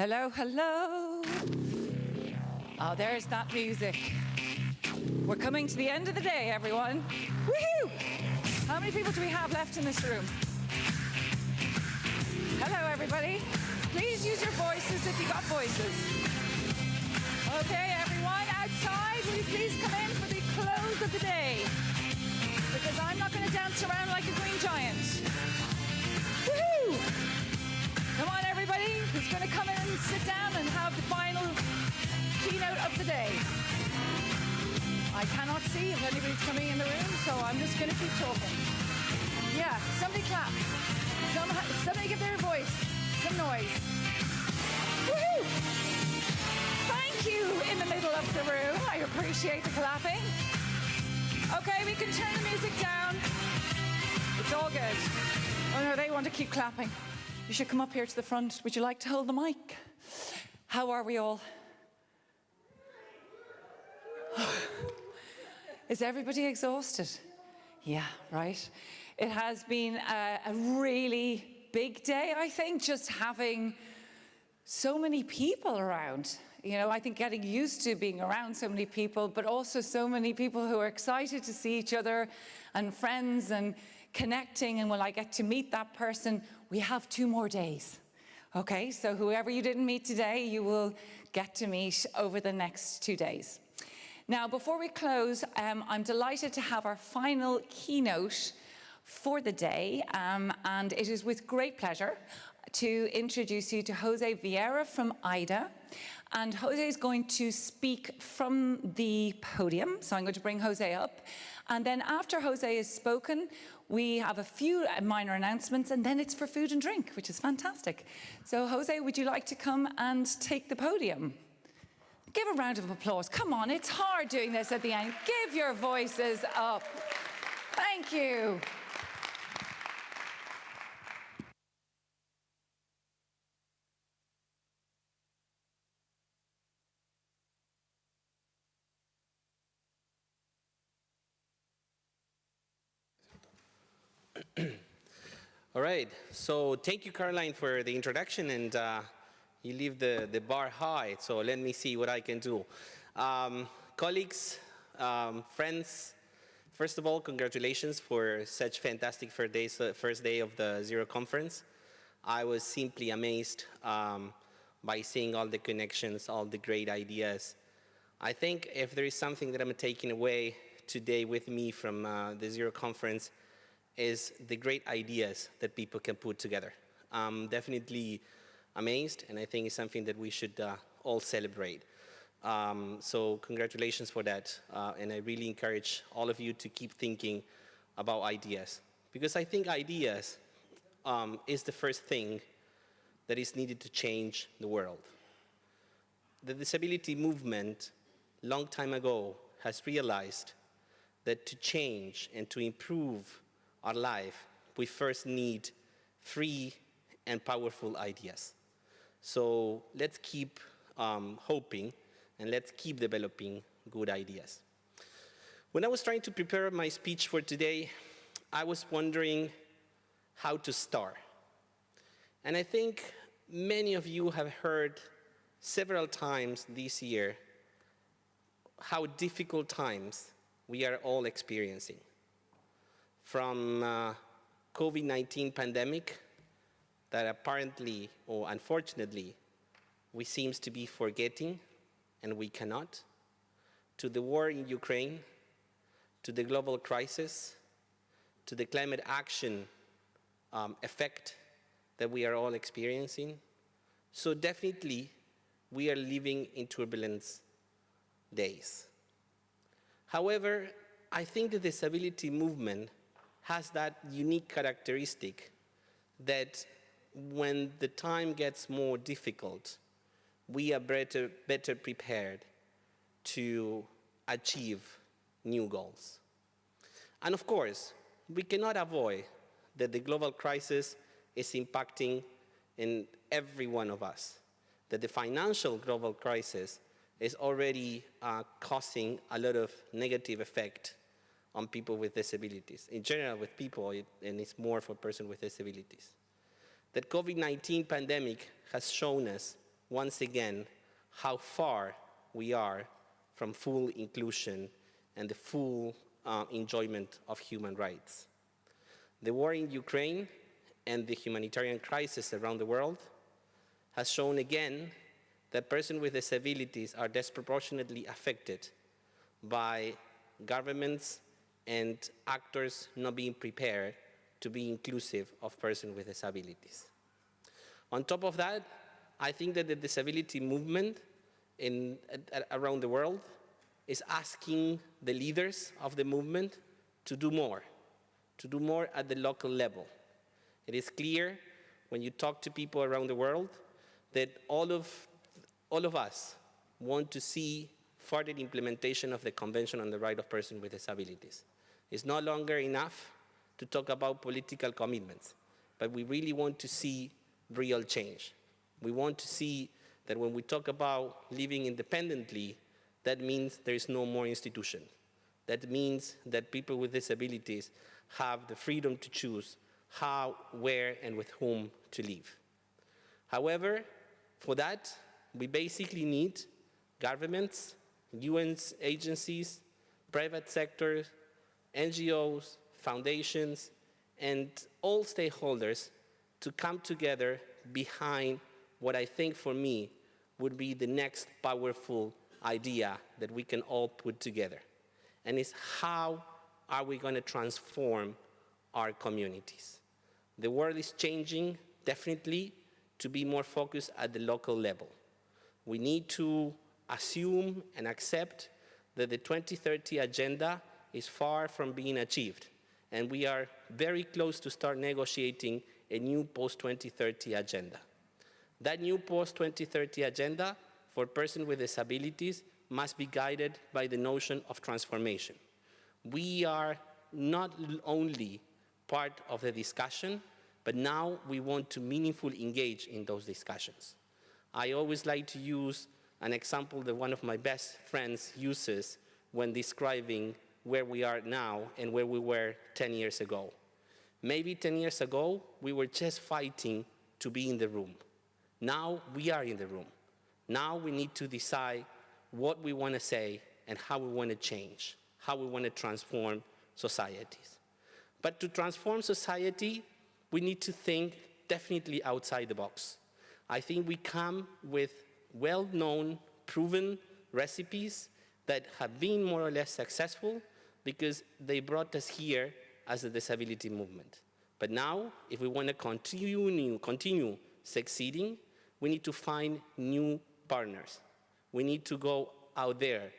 Hello, hello. Oh, there's that music. We're coming to the end of the day, everyone. Woohoo! How many people do we have left in this room? Hello, everybody. Please use your voices if you got voices. Okay, everyone outside, will you please come in for the close of the day? Because I'm not going to dance around like a green giant. Woohoo! Come on, everybody. Who's going to come in and sit down and have the final keynote of the day? I cannot see if anybody's coming in the room, so I'm just going to keep talking. Yeah, somebody clap. Somebody give their voice some noise. Woohoo! Thank you in the middle of the room. I appreciate the clapping. Okay, we can turn the music down. It's all good. Oh no, they want to keep clapping. You should come up here to the front. Would you like to hold the mic? How are we all? Is everybody exhausted? Yeah, right. It has been a really big day, I think, just having so many people around. You know, I think getting used to being around so many people, but also so many people who are excited to see each other and friends and connecting, and when I get to meet that person, we have 2 more days. Okay, so whoever you didn't meet today, you will get to meet over the next 2 days. Now, before we close, I'm delighted to have our final keynote for the day, and it is with great pleasure to introduce you to José Viera from IDA. And José is going to speak from the podium, so I'm going to bring José up. And then after José has spoken, we have a few minor announcements, and then it's for food and drink, which is fantastic. So José, would you like to come and take the podium? Give a round of applause. Come on, it's hard doing this at the end. Give your voices up. Thank you. All right, so thank you, Caroline, for the introduction, and you leave the bar high, so let me see what I can do. Colleagues, friends, first of all, congratulations for such fantastic first day of the Zero Conference. I was simply amazed by seeing all the connections, all the great ideas. I think if there is something that I'm taking away today with me from the Zero Conference, is the great ideas that people can put together. I'm definitely amazed, and I think it's something that we should all celebrate. So congratulations for that, and I really encourage all of you to keep thinking about ideas, because I think ideas is the first thing that is needed to change the world. The disability movement, long time ago, has realized that to change and to improve our life, we first need free and powerful ideas. So let's keep hoping, and let's keep developing good ideas. When I was trying to prepare my speech for today, I was wondering how to start. And I think many of you have heard several times this year how difficult times we are all experiencing. From COVID-19 pandemic that apparently, or unfortunately, we seem to be forgetting, and we cannot, to the war in Ukraine, to the global crisis, to the climate action effect that we are all experiencing. So definitely, we are living in turbulent days. However, I think the disability movement has that unique characteristic that when the time gets more difficult, we are better prepared to achieve new goals. And of course, we cannot avoid that the global crisis is impacting in every one of us, that the financial global crisis is already causing a lot of negative effect on people with disabilities, in general with people, and it's more for persons with disabilities. That COVID-19 pandemic has shown us once again how far we are from full inclusion and the full enjoyment of human rights. The war in Ukraine and the humanitarian crisis around the world has shown again that persons with disabilities are disproportionately affected by governments and actors not being prepared to be inclusive of persons with disabilities. On top of that, I think that the disability movement around the world is asking the leaders of the movement to do more at the local level. It is clear when you talk to people around the world that all of us want to see further implementation of the Convention on the Rights of Persons with Disabilities. It's no longer enough to talk about political commitments, but we really want to see real change. We want to see that when we talk about living independently, that means there is no more institution. That means that people with disabilities have the freedom to choose how, where, and with whom to live. However, for that, we basically need governments, UN agencies, private sector, NGOs, foundations, and all stakeholders to come together behind what I think for me would be the next powerful idea that we can all put together. And it's how are we going to transform our communities? The world is changing, definitely, to be more focused at the local level. We need to assume and accept that the 2030 agenda is far from being achieved, and we are very close to start negotiating a new post-2030 agenda. That new post-2030 agenda for persons with disabilities must be guided by the notion of transformation. We are not only part of the discussion, but now we want to meaningfully engage in those discussions. I always like to use an example that one of my best friends uses when describing where we are now and where we were 10 years ago. Maybe 10 years ago, we were just fighting to be in the room. Now we are in the room. Now we need to decide what we want to say and how we want to change, how we want to transform societies. But to transform society, we need to think definitely outside the box. I think we come with well-known, proven recipes that have been more or less successful because they brought us here as a disability movement. But now, if we want to continue succeeding, we need to find new partners. We need to go out there.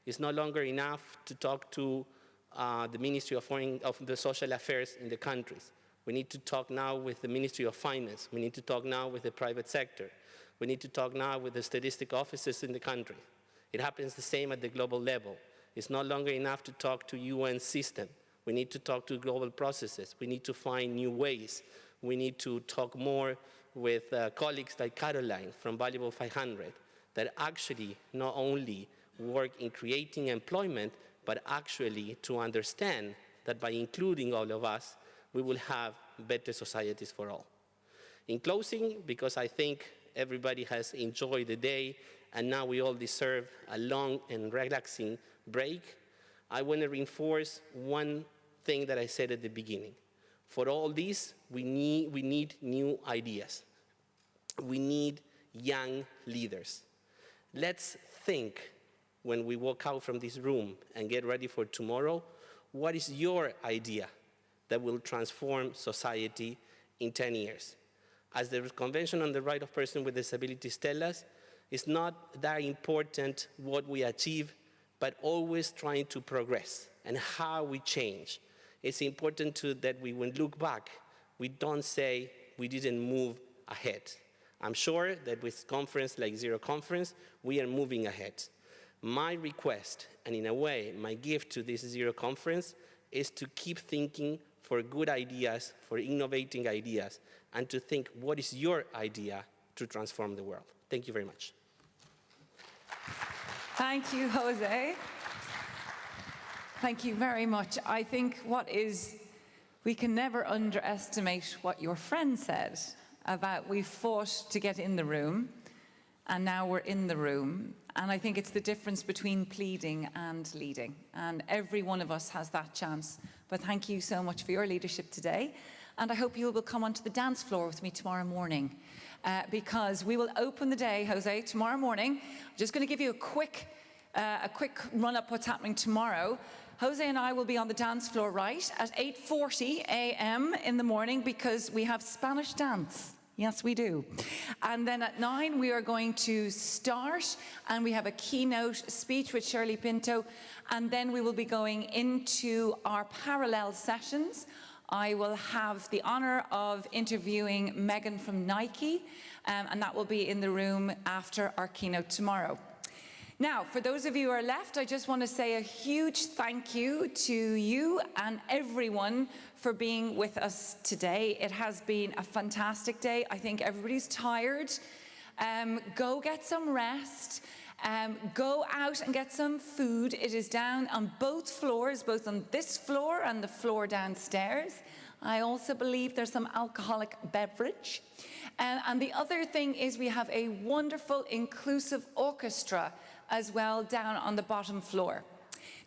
It's no longer enough to talk to the Ministry of the Social Affairs in the countries. We need to talk now with the Ministry of Finance. We need to talk now with the private sector. We need to talk now with the statistic offices in the country. It happens the same at the global level. It's no longer enough to talk to UN system. We need to talk to global processes. We need to find new ways. We need to talk more with colleagues like Caroline from Valuable 500 that actually not only work in creating employment, but actually to understand that by including all of us, we will have better societies for all. In closing, because I think everybody has enjoyed the day and now we all deserve a long and relaxing break, I want to reinforce one thing that I said at the beginning. For all this, we need new ideas. We need young leaders. Let's think when we walk out from this room and get ready for tomorrow, what is your idea that will transform society in 10 years? As the Convention on the Rights of Persons with Disabilities tells us, it's not that important what we achieve, but always trying to progress and how we change. It's important that when we look back, we don't say we didn't move ahead. I'm sure that with conference like ZeroCon23, we are moving ahead. My request, and in a way, my gift to this ZeroCon23 is to keep thinking for good ideas, for innovating ideas, and to think what is your idea to transform the world. Thank you very much. Thank you, Jose. Thank you very much. I think we can never underestimate what your friend said about we fought to get in the room. and now we're in the room. And I think it's the difference between pleading and leading. And every one of us has that chance. But thank you so much for your leadership today. And I hope you will come onto the dance floor with me tomorrow morning. Because we will open the day, Jose, tomorrow morning. I'm just going to give you a quick run-up what's happening tomorrow. Jose and I will be on the dance floor, right, at 8:40 a.m. in the morning because we have Spanish dance. Yes, we do. And then at 9, we are going to start, and we have a keynote speech with Shirley Pinto, and then we will be going into our parallel sessions. I will have the honor of interviewing Megan from Nike, and that will be in the room after our keynote tomorrow. Now, for those of you who are left, I just want to say a huge thank you to you and everyone for being with us today. It has been a fantastic day. I think everybody's tired. Go get some rest. Go out and get some food. It is down on both floors, both on this floor and the floor downstairs. I also believe there's some alcoholic beverage. And the other thing is we have a wonderful inclusive orchestra as well down on the bottom floor.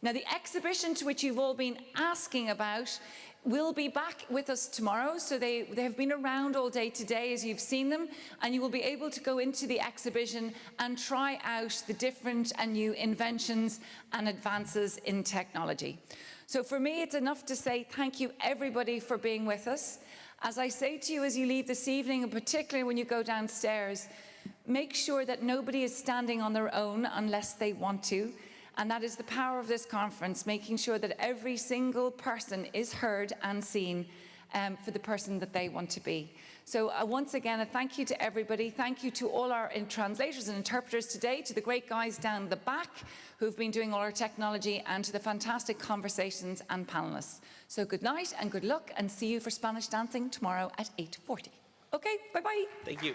Now, the exhibition to which you've all been asking about will be back with us tomorrow. So they have been around all day today as you've seen them, and you will be able to go into the exhibition and try out the different and new inventions and advances in technology. So for me, it's enough to say thank you everybody for being with us. As I say to you as you leave this evening, and particularly when you go downstairs, make sure that nobody is standing on their own unless they want to. And that is the power of this conference, making sure that every single person is heard and seen for the person that they want to be. So once again, a thank you to everybody. Thank you to all our translators and interpreters today, to the great guys down the back who've been doing all our technology, and to the fantastic conversations and panelists. So good night and good luck, and see you for Spanish dancing tomorrow at 8:40. Okay, bye-bye. Thank you.